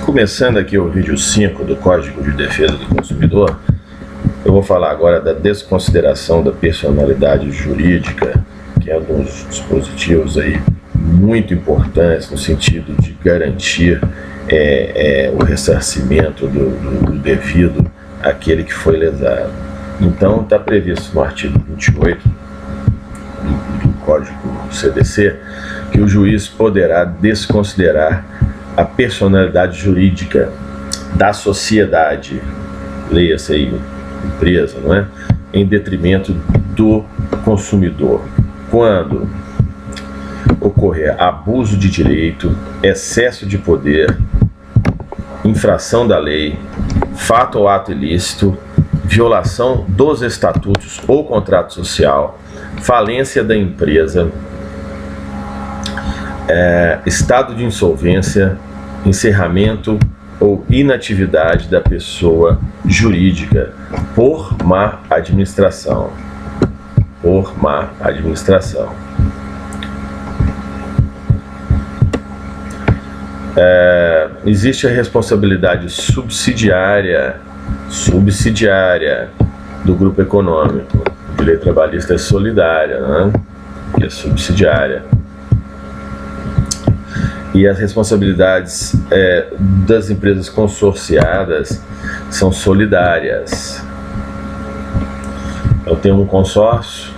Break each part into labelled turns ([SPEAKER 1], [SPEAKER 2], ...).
[SPEAKER 1] Começando aqui o vídeo 5 do Código de Defesa do Consumidor, eu vou falar agora da desconsideração da personalidade jurídica, que é um dos dispositivos aí muito importantes no sentido de garantir o ressarcimento do devido àquele que foi lesado. Então está previsto no artigo 28 do Código CDC que o juiz poderá desconsiderar a personalidade jurídica da sociedade, leia-se aí, empresa, não é? Em detrimento do consumidor, quando ocorrer abuso de direito, excesso de poder, infração da lei, fato ou ato ilícito, violação dos estatutos ou contrato social, falência da empresa, estado de insolvência, encerramento ou inatividade da pessoa jurídica por má administração. Por má administração. Existe a responsabilidade subsidiária do grupo econômico. A lei trabalhista é solidária, né? É subsidiária. E as responsabilidades das empresas consorciadas são solidárias. Eu tenho um consórcio,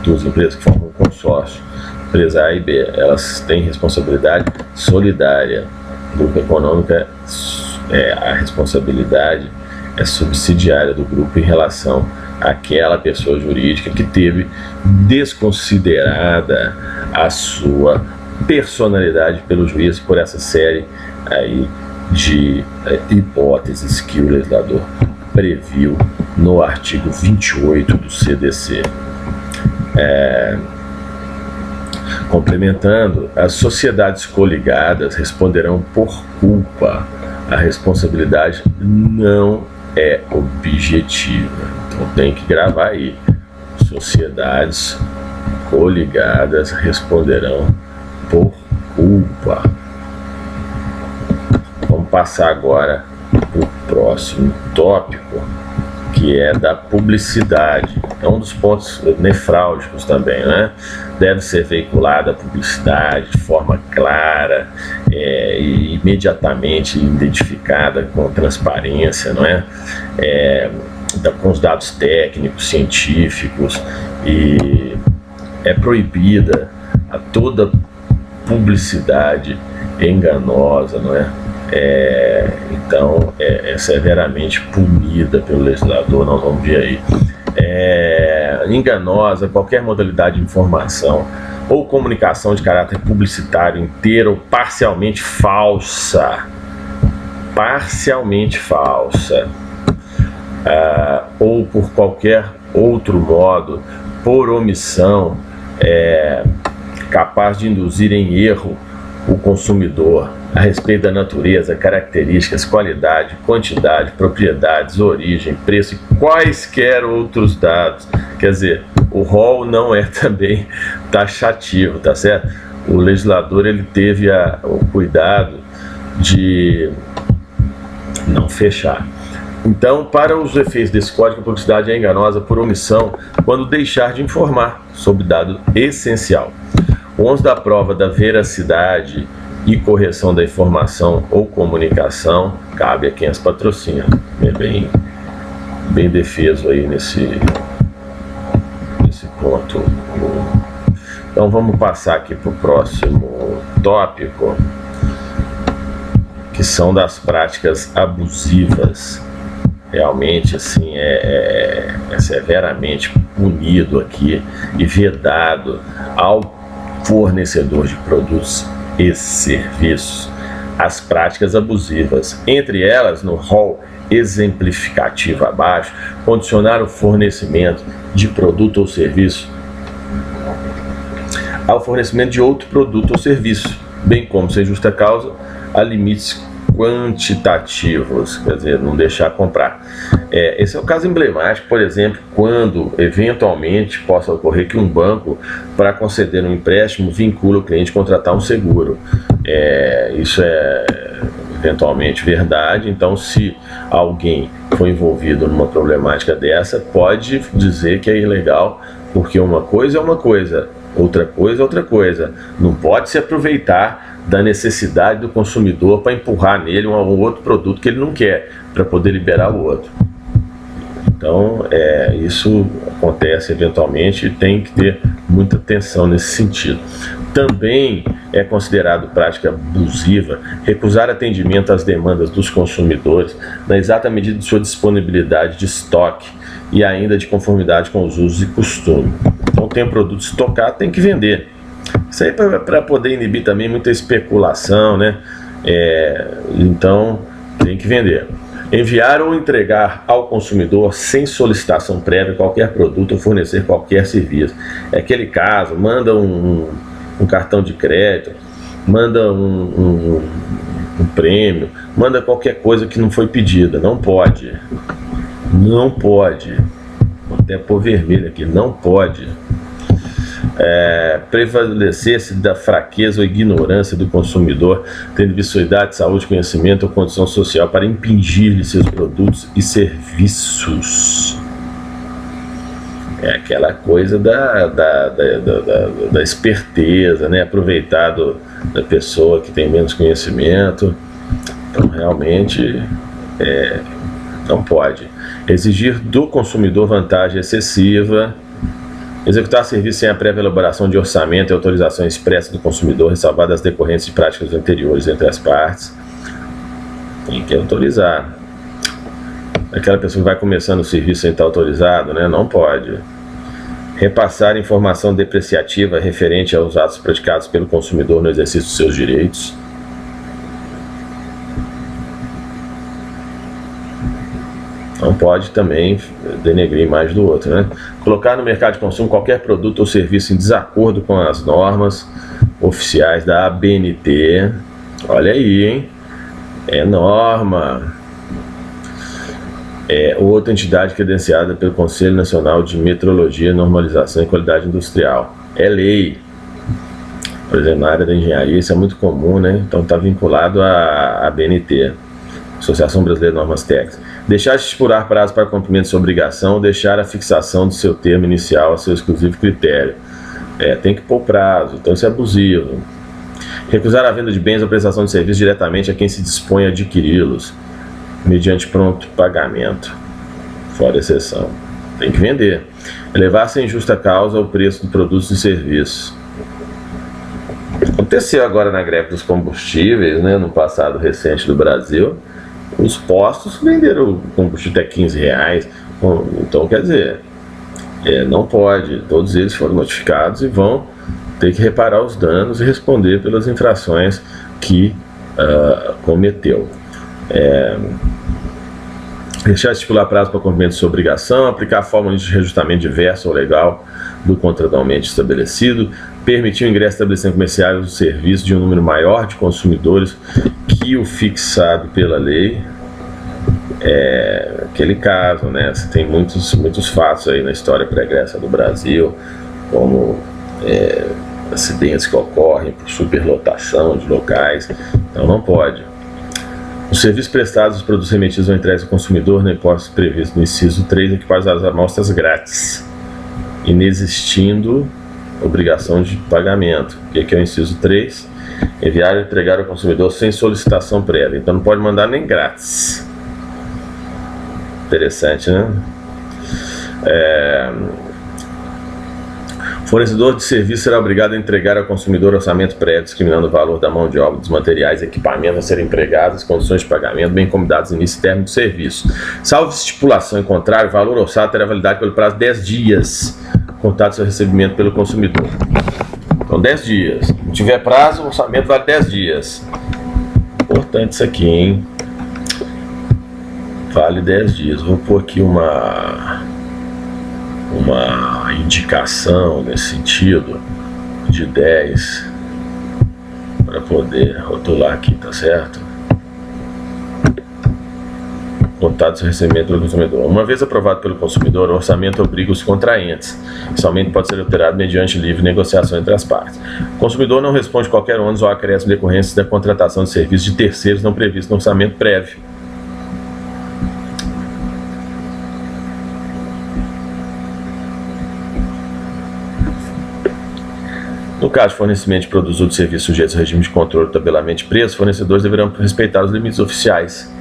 [SPEAKER 1] duas empresas que formam um consórcio, empresa A e B, elas têm responsabilidade solidária. O grupo econômico, a responsabilidade é subsidiária do grupo em relação àquela pessoa jurídica que teve desconsiderada a sua personalidade pelo juiz por essa série aí de hipóteses que o legislador previu no artigo 28 do CDC. Complementando, as sociedades coligadas responderão por culpa. A responsabilidade não é objetiva. Então tem que gravar aí. Sociedades coligadas responderão por culpa. Vamos passar agora para o próximo tópico, que é da publicidade. É um dos pontos nefrálgicos também, né? Deve ser veiculada a publicidade de forma clara e imediatamente identificada com transparência, não é? Com os dados técnicos, científicos, e é proibida a toda publicidade enganosa, não é? Então é severamente punida pelo legislador. Nós vamos ver aí. Enganosa qualquer modalidade de informação ou comunicação de caráter publicitário inteira ou parcialmente falsa, ou por qualquer outro modo, por omissão, capaz de induzir em erro o consumidor a respeito da natureza, características, qualidade, quantidade, propriedades, origem, preço e quaisquer outros dados. Quer dizer, o rol não é também taxativo, tá certo? O legislador ele teve o cuidado de não fechar. Então, para os efeitos desse código, a publicidade é enganosa por omissão quando deixar de informar sobre dado essencial. O ônus da prova da veracidade e correção da informação ou comunicação cabe a quem as patrocina. É bem defeso aí nesse ponto. Então vamos passar aqui para o próximo tópico, que são das práticas abusivas. Realmente assim é severamente punido aqui e vedado ao fornecedor de produtos e serviços as práticas abusivas, entre elas, no rol exemplificativo abaixo, condicionar o fornecimento de produto ou serviço ao fornecimento de outro produto ou serviço, bem como, sem justa causa, a limites quantitativos, quer dizer, não deixar comprar. Esse é o caso emblemático, por exemplo, quando eventualmente possa ocorrer que um banco, para conceder um empréstimo, vincula o cliente a contratar um seguro. Isso é eventualmente verdade. Então, se alguém for envolvido numa problemática dessa, pode dizer que é ilegal, porque uma coisa é uma coisa, outra coisa é outra coisa. Não pode se aproveitar da necessidade do consumidor para empurrar nele um outro produto que ele não quer, para poder liberar o outro. Então, isso acontece eventualmente e tem que ter muita atenção nesse sentido. Também é considerado prática abusiva recusar atendimento às demandas dos consumidores na exata medida de sua disponibilidade de estoque e ainda de conformidade com os usos e costumes. Então, tem um produto estocado, tem que vender. Isso aí para poder inibir também muita especulação, né? Então, tem que vender. Enviar ou entregar ao consumidor sem solicitação prévia qualquer produto ou fornecer qualquer serviço. É aquele caso, manda um cartão de crédito, manda um prêmio, manda qualquer coisa que não foi pedida. Não pode. Não pode. Vou até pôr vermelho aqui. Não pode. Prevalecer-se da fraqueza ou ignorância do consumidor, tendo visto sua idade, saúde, conhecimento ou condição social para impingir-lhe seus produtos e serviços. É aquela coisa da esperteza, né? Aproveitar da pessoa que tem menos conhecimento. Então, realmente, não pode. Exigir do consumidor vantagem excessiva. Executar serviço sem a prévia elaboração de orçamento e autorização expressa do consumidor, ressalvadas as decorrentes de práticas anteriores entre as partes. Tem que autorizar. Aquela pessoa que vai começando o serviço sem estar autorizado, né? Não pode. Repassar informação depreciativa referente aos atos praticados pelo consumidor no exercício de seus direitos. Não pode também denegrir a imagem do outro, né? Colocar no mercado de consumo qualquer produto ou serviço em desacordo com as normas oficiais da ABNT. Olha aí, hein? É norma. Outra entidade credenciada pelo Conselho Nacional de Metrologia, Normalização e Qualidade Industrial. É lei. Por exemplo, na área da engenharia isso é muito comum, né? Então está vinculado à ABNT, Associação Brasileira de Normas Técnicas. Deixar de estipular prazo para cumprimento de sua obrigação ou deixar a fixação do seu termo inicial a seu exclusivo critério. Tem que pôr prazo, então isso é abusivo. Recusar a venda de bens ou prestação de serviços diretamente a quem se dispõe a adquiri-los, mediante pronto pagamento, fora exceção. Tem que vender. Elevar sem justa causa o preço de produtos e serviços. Aconteceu agora na greve dos combustíveis, né, no passado recente do Brasil. Os postos venderam o combustível até R$15. Então, quer dizer, não pode. Todos eles foram notificados e vão ter que reparar os danos e responder pelas infrações que cometeu. Deixar de estipular prazo para cumprimento de sua obrigação, aplicar a fórmula de reajustamento diverso ou legal do contratualmente estabelecido, permitir o ingresso de estabelecimento comercial do serviço de um número maior de consumidores que o fixado pela lei. Aquele caso, né? Você tem muitos fatos aí na história pregressa do Brasil, como acidentes que ocorrem por superlotação de locais. Então não pode. Os serviços prestados, os produtos remetidos ou entregues ao consumidor no imposto previsto no inciso 3, equipados às amostras grátis, inexistindo obrigação de pagamento. O que é o inciso 3? Enviar ou entregar ao consumidor sem solicitação prévia. Então não pode mandar nem grátis. Interessante, né? Fornecedor de serviço será obrigado a entregar ao consumidor orçamento prévio, discriminando o valor da mão de obra, dos materiais e equipamentos a serem empregados, as condições de pagamento, bem como dados início e término do serviço. Salvo estipulação em contrário, o valor orçado terá validade pelo prazo de 10 dias, contado seu recebimento pelo consumidor. Então, 10 dias. Se não tiver prazo, o orçamento vale 10 dias. Importante isso aqui, hein? Vale 10 dias. Vou pôr aqui uma indicação nesse sentido de 10 para poder rotular aqui, tá certo? contados ao recebimento pelo consumidor. Uma vez aprovado pelo consumidor, o orçamento obriga os contraentes. Esse aumento pode ser alterado mediante livre negociação entre as partes. O consumidor não responde qualquer ônus ou acréscimo decorrentes da contratação de serviços de terceiros não previsto no orçamento prévio. No caso de fornecimento de produtos ou de serviços sujeitos ao regime de controle do tabelamento de preços, fornecedores deverão respeitar os limites oficiais.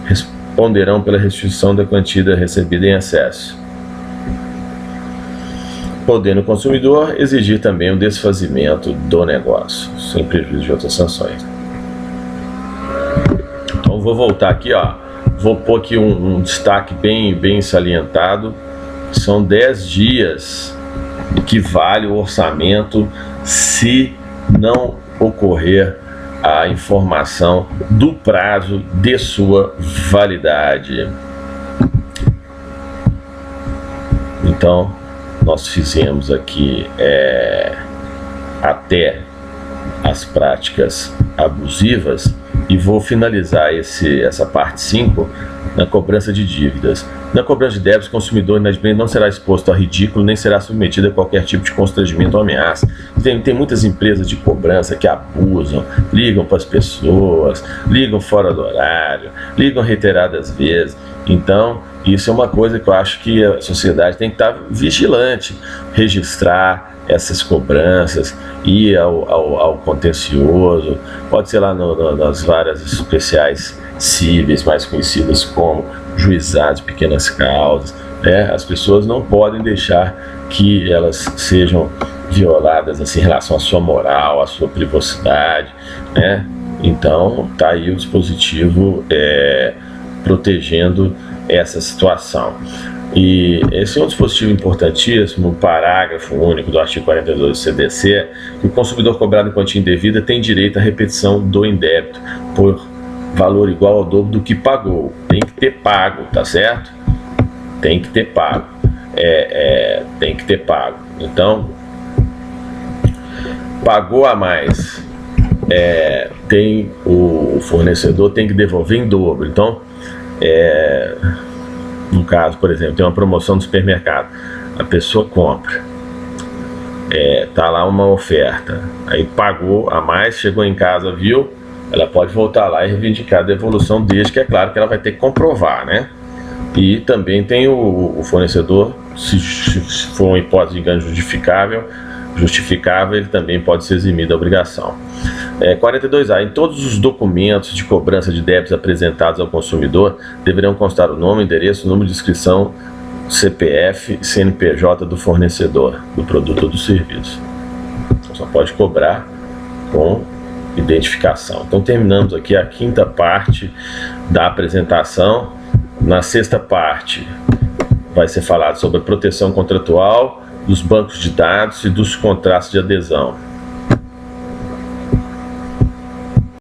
[SPEAKER 1] Responderão pela restituição da quantia recebida em excesso. Podendo o consumidor exigir também o desfazimento do negócio, sem prejuízo de outras sanções. Então vou voltar aqui, ó. Vou pôr aqui um destaque bem salientado. São 10 dias que vale o orçamento se não ocorrer a informação do prazo de sua validade. Então, nós fizemos aqui até as práticas abusivas e vou finalizar essa parte 5 na cobrança de dívidas. Na cobrança de débitos, o consumidor inadimplente não será exposto a ridículo nem será submetido a qualquer tipo de constrangimento ou ameaça. Tem muitas empresas de cobrança que abusam, ligam para as pessoas, ligam fora do horário, ligam reiteradas vezes. Então, isso é uma coisa que eu acho que a sociedade tem que estar vigilante, registrar essas cobranças, ir ao contencioso, pode ser lá nas varas especiais cíveis, mais conhecidas como juizados de pequenas causas, né? As pessoas não podem deixar que elas sejam violadas assim, em relação à sua moral, à sua privacidade, né? Então tá aí o dispositivo protegendo essa situação. E esse é um dispositivo importantíssimo, parágrafo único do artigo 42 do CDC, que o consumidor cobrado em quantia indevida tem direito à repetição do indébito por valor igual ao dobro do que pagou. Tem que ter pago, tá certo? Tem que ter pago. Tem que ter pago. Então, pagou a mais, tem o fornecedor tem que devolver em dobro. Então, no caso, por exemplo, tem uma promoção no supermercado, a pessoa compra, tá lá uma oferta, aí pagou a mais, chegou em casa, viu, ela pode voltar lá e reivindicar a devolução, desde que é claro que ela vai ter que comprovar, né? E também tem o fornecedor, se for uma hipótese de engano justificável, ele também pode ser eximido da obrigação. 42A. Em todos os documentos de cobrança de débitos apresentados ao consumidor, deverão constar o nome, endereço, número de inscrição, CPF e CNPJ do fornecedor, do produto ou do serviço. Só pode cobrar com identificação. Então terminamos aqui a 5ª parte da apresentação. Na 6ª parte vai ser falado sobre a proteção contratual, dos bancos de dados e dos contratos de adesão.